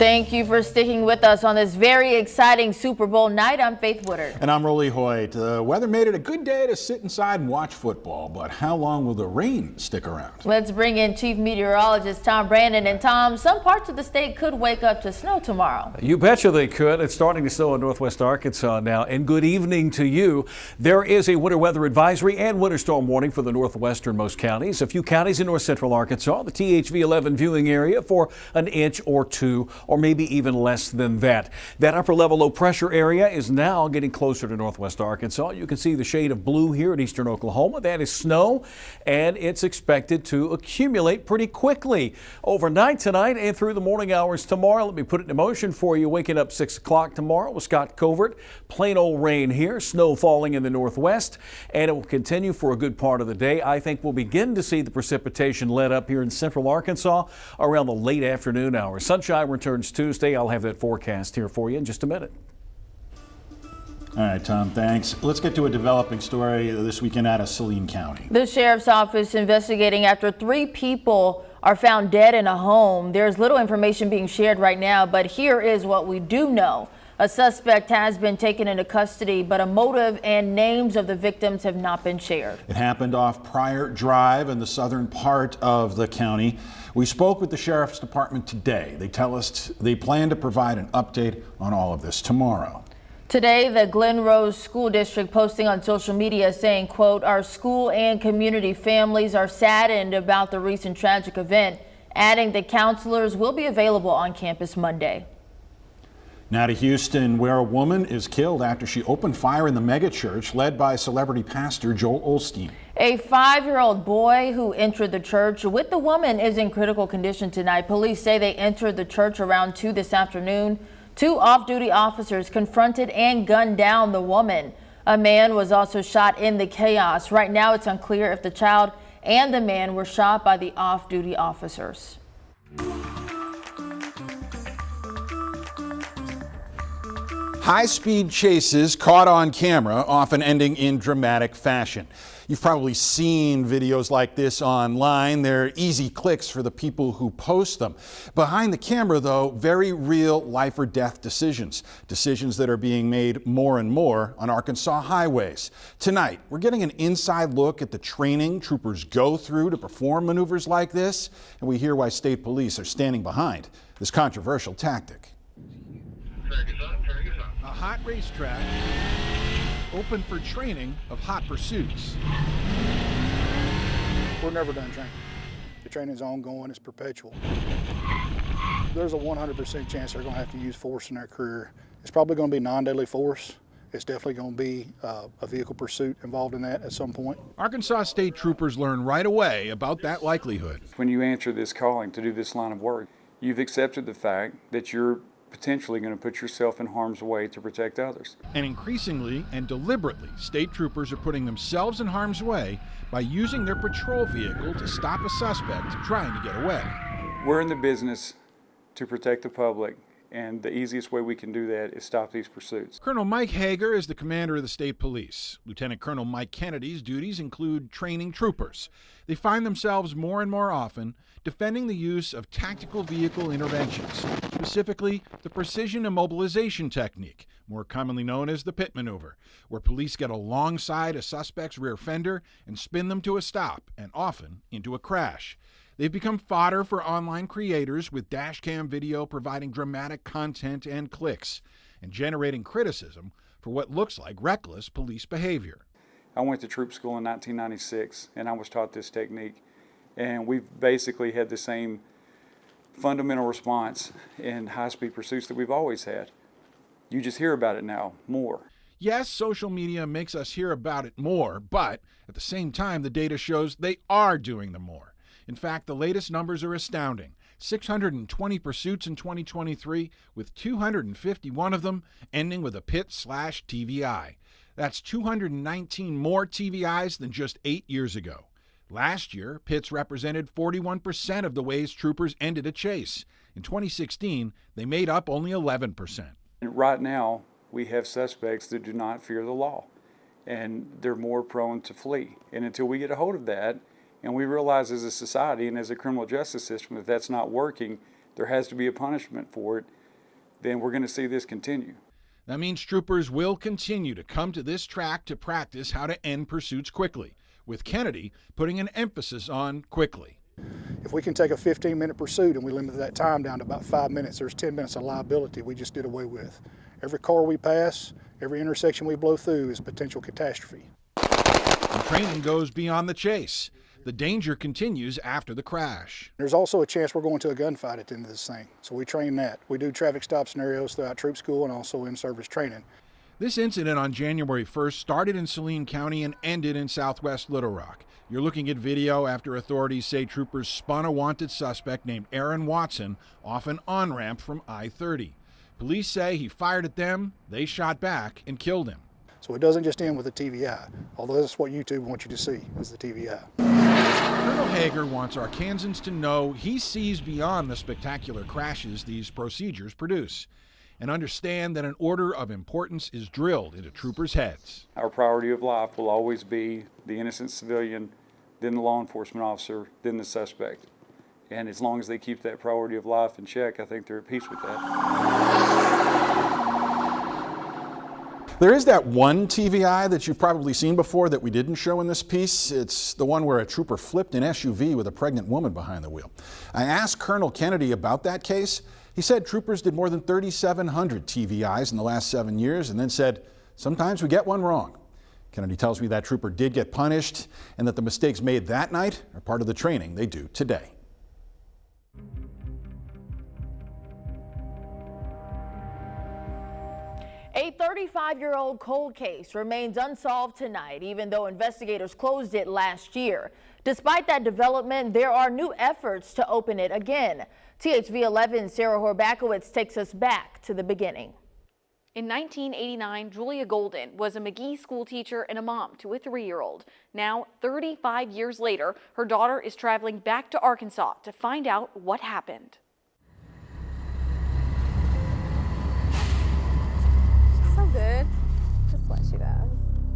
Thank you for sticking with us on this very exciting Super Bowl night. I'm Faith Woodard. And I'm Rolly Hoyt. The weather made it a good day to sit inside and watch football, but how long will the rain stick around? Let's bring in Chief Meteorologist Tom Brandon. And Tom, some parts of the state could wake up to snow tomorrow. You betcha they could. It's starting to snow in northwest Arkansas now. And good evening to you. There is a winter weather advisory and winter storm warning for the northwesternmost counties. A few counties in north central Arkansas, the THV 11 viewing area for an inch or two, or maybe even less than that. That upper level low pressure area is now getting closer to northwest Arkansas. You can see the shade of blue here in eastern Oklahoma. That is snow, and it's expected to accumulate pretty quickly overnight tonight and through the morning hours tomorrow. Let me put it in motion for you. Waking up 6 o'clock tomorrow with Scott Covert. Plain old rain here, snow falling in the northwest, and it will continue for a good part of the day. I think we'll begin to see the precipitation let up here in central Arkansas around the late afternoon hours. Sunshine returns Tuesday. I'll have that forecast here for you in just a minute. All right, Tom, thanks. Let's get to a developing story this weekend out of Saline County. The sheriff's office investigating after 3 people are found dead in a home. There's little information being shared right now, but here is what we do know. A suspect has been taken into custody, but a motive and names of the victims have not been shared. It happened off Pryor Drive in the southern part of the county. We spoke with the sheriff's department today. They tell us they plan to provide an update on all of this tomorrow. Today, the Glen Rose School District posting on social media saying, quote, "Our school and community families are saddened about the recent tragic event," adding that counselors will be available on campus Monday. Now to Houston, where a woman is killed after she opened fire in the megachurch led by celebrity pastor Joel Osteen. A 5-year-old boy who entered the church with the woman is in critical condition tonight. Police say they entered the church around 2 this afternoon. 2 off-duty officers confronted and gunned down the woman. A man was also shot in the chaos. Right now, it's unclear if the child and the man were shot by the off-duty officers. High-speed chases caught on camera, often ending in dramatic fashion. You've probably seen videos like this online. They're easy clicks for the people who post them. Behind the camera, though, very real life or death decisions. Decisions that are being made more and more on Arkansas highways. Tonight, we're getting an inside look at the training troopers go through to perform maneuvers like this, and we hear why state police are standing behind this controversial tactic. A hot racetrack open for training of hot pursuits. We're never done training. The training's ongoing, it's perpetual. There's a 100% chance they're going to have to use force in their career. It's probably going to be non-deadly force. It's definitely going to be a vehicle pursuit involved in that at some point. Arkansas state troopers learn right away about that likelihood. When you answer this calling to do this line of work, you've accepted the fact that you're potentially going to put yourself in harm's way to protect others. And increasingly and deliberately, state troopers are putting themselves in harm's way by using their patrol vehicle to stop a suspect trying to get away. We're in the business to protect the public, and the easiest way we can do that is stop these pursuits. Colonel Mike Hager is the commander of the state police. Lieutenant Colonel Mike Kennedy's duties include training troopers. They find themselves more and more often defending the use of tactical vehicle interventions, specifically the precision immobilization technique, more commonly known as the pit maneuver, where police get alongside a suspect's rear fender and spin them to a stop, and often into a crash. They've become fodder for online creators, with dashcam video providing dramatic content and clicks, and generating criticism for what looks like reckless police behavior. I went to troop school in 1996, and I was taught this technique. And we've basically had the same fundamental response in high-speed pursuits that we've always had. You just hear about it now more. Yes, social media makes us hear about it more, but at the same time, the data shows they are doing them more. In fact, the latest numbers are astounding. 620 pursuits in 2023, with 251 of them ending with a pit/TVI. That's 219 more TVIs than just 8 years ago. Last year, pits represented 41% of the ways troopers ended a chase. In 2016, they made up only 11%. Right now, we have suspects that do not fear the law, and they're more prone to flee. And until we get a hold of that, and we realize as a society and as a criminal justice system that that's not working, there has to be a punishment for it, then we're going to see this continue. That means troopers will continue to come to this track to practice how to end pursuits quickly, with Kennedy putting an emphasis on quickly. If we can take a 15-minute pursuit and we limit that time down to about 5 minutes, there's 10 minutes of liability we just did away with. Every car we pass, every intersection we blow through is a potential catastrophe. And training goes beyond the chase. The danger continues after the crash. There's also a chance we're going to a gunfight at the end of this thing, so we train that. We do traffic stop scenarios throughout troop school and also in-service training. This incident on January 1st started in Saline County and ended in southwest Little Rock. You're looking at video after authorities say troopers spun a wanted suspect named Aaron Watson off an on-ramp from I-30. Police say he fired at them, they shot back, and killed him. So it doesn't just end with a TVI, although that's what YouTube wants you to see, is the TVI. Colonel Hager wants Arkansans to know he sees beyond the spectacular crashes these procedures produce, and understand that an order of importance is drilled into troopers' heads. Our priority of life will always be the innocent civilian, then the law enforcement officer, then the suspect. And as long as they keep that priority of life in check, I think they're at peace with that. There is that one TVI that you've probably seen before that we didn't show in this piece. It's the one where a trooper flipped an SUV with a pregnant woman behind the wheel. I asked Colonel Kennedy about that case. He said troopers did more than 3,700 TVIs in the last 7 years, and then said, sometimes we get one wrong. Kennedy tells me that trooper did get punished and that the mistakes made that night are part of the training they do today. A 35-year-old cold case remains unsolved tonight, even though investigators closed it last year. Despite that development, there are new efforts to open it again. THV 11's Sarah Horbakowitz takes us back to the beginning. In 1989, Julia Golden was a McGee school teacher and a mom to a 3-year-old. Now, 35 years later, her daughter is traveling back to Arkansas to find out what happened. So good. Just what she does.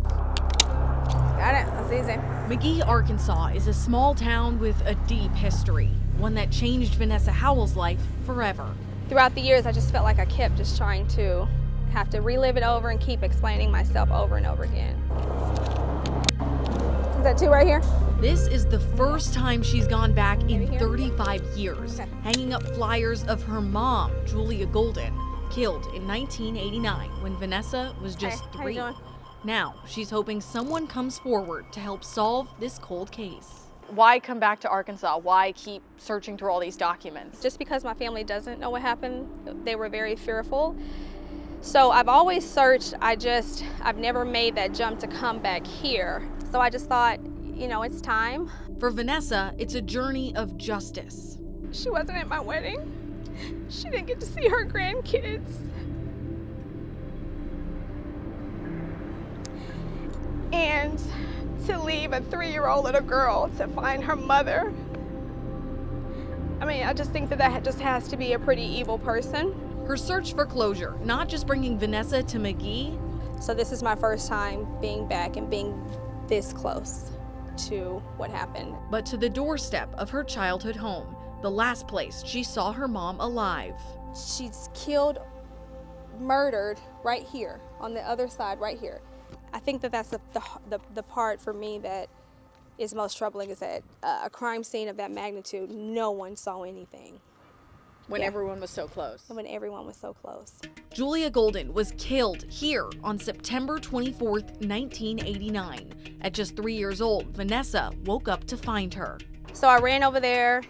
Got it. That's easy. McGee, Arkansas is a small town with a deep history, one that changed Vanessa Howell's life forever. Throughout the years, I just felt like I kept just trying to have to relive it over and keep explaining myself over and over again. Is that 2 right here? This is the first time she's gone back in 35 years, Okay. hanging up flyers of her mom, Julia Golden, killed in 1989 when Vanessa was just Hey, how you 3. doing? Now, she's hoping someone comes forward to help solve this cold case. Why come back to Arkansas? Why keep searching through all these documents? Just because my family doesn't know what happened, they were very fearful. So I've always searched, I've never made that jump to come back here. So I just thought, you know, it's time. For Vanessa, it's a journey of justice. She wasn't at my wedding. She didn't get to see her grandkids. And to leave a 3-year-old little girl to find her mother. I mean, I just think that just has to be a pretty evil person. Her search for closure, not just bringing Vanessa to McGee. So this is my first time being back and being this close to what happened. But to the doorstep of her childhood home, the last place she saw her mom alive. She's killed, murdered right here, on the other side right here. I think that that's the part for me that is most troubling, is that a crime scene of that magnitude, no one saw anything. When Yeah. everyone was so close. And when everyone was so close. Julia Golden was killed here on September 24th, 1989. At just 3 years old, Vanessa woke up to find her. So I ran over there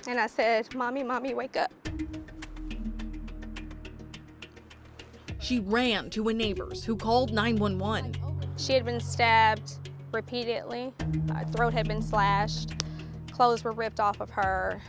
and I said, "Mommy, Mommy, wake up." She ran to a neighbor's who called 911. She had been stabbed repeatedly. Her throat had been slashed. Clothes were ripped off of her.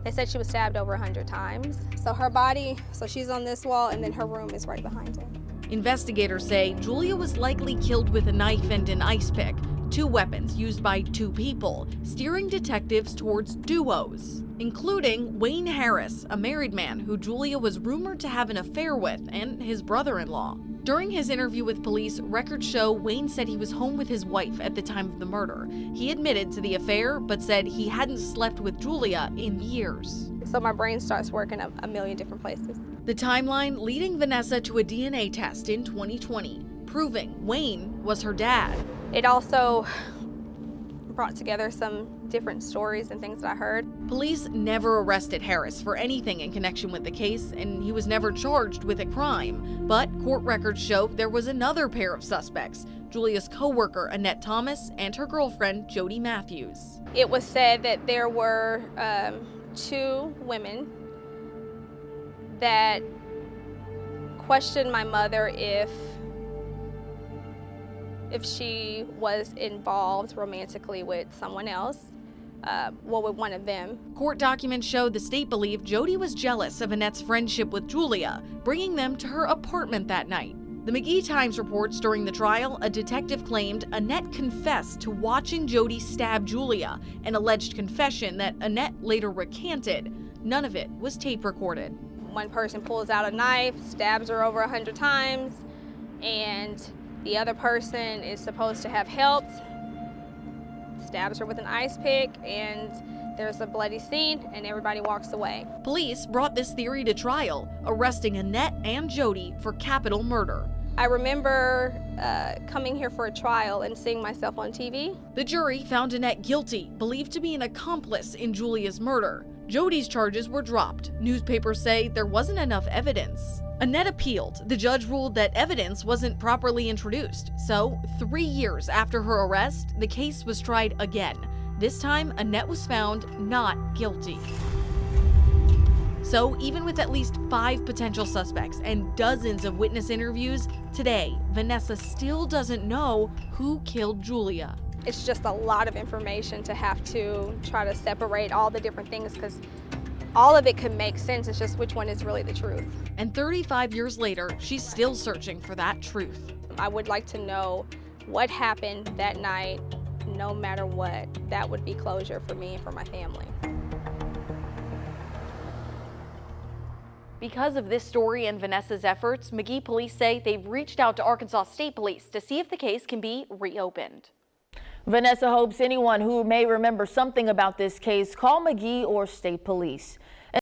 They said she was stabbed over 100 times. So her body, so she's on this wall and then her room is right behind it. Investigators say Julia was likely killed with a knife and an ice pick, 2 weapons used by 2 people, steering detectives towards duos, including Wayne Harris, a married man who Julia was rumored to have an affair with, and his brother-in-law. During his interview with police, records show Wayne said he was home with his wife at the time of the murder. He admitted to the affair, but said he hadn't slept with Julia in years. So my brain starts working a million different places. The timeline leading Vanessa to a DNA test in 2020, proving Wayne was her dad. It also brought together some different stories and things that I heard. Police never arrested Harris for anything in connection with the case, and he was never charged with a crime. But court records show there was another pair of suspects, Julia's co-worker Annette Thomas and her girlfriend Jody Matthews. It was said that there were 2 women that questioned my mother if she was involved romantically with someone else, with one of them. Court documents show the state believed Jody was jealous of Annette's friendship with Julia, bringing them to her apartment that night. The McGee Times reports during the trial, a detective claimed Annette confessed to watching Jody stab Julia, an alleged confession that Annette later recanted. None of it was tape recorded. One person pulls out a knife, stabs her over 100 times, and the other person is supposed to have helped, stabs her with an ice pick, and there's a bloody scene, and everybody walks away. Police brought this theory to trial, arresting Annette and Jody for capital murder. I remember coming here for a trial and seeing myself on TV. The jury found Annette guilty, believed to be an accomplice in Julia's murder. Jody's charges were dropped. Newspapers say there wasn't enough evidence. Annette appealed. The judge ruled that evidence wasn't properly introduced. So, 3 years after her arrest, the case was tried again. This time, Annette was found not guilty. So, even with at least 5 potential suspects and dozens of witness interviews, today, Vanessa still doesn't know who killed Julia. It's just a lot of information to have to try to separate all the different things, because all of it could make sense. It's just which one is really the truth. And 35 years later, she's still searching for that truth. I would like to know what happened that night, no matter what. That would be closure for me and for my family. Because of this story and Vanessa's efforts, McGee police say they've reached out to Arkansas State Police to see if the case can be reopened. Vanessa hopes anyone who may remember something about this case call McGee or State Police.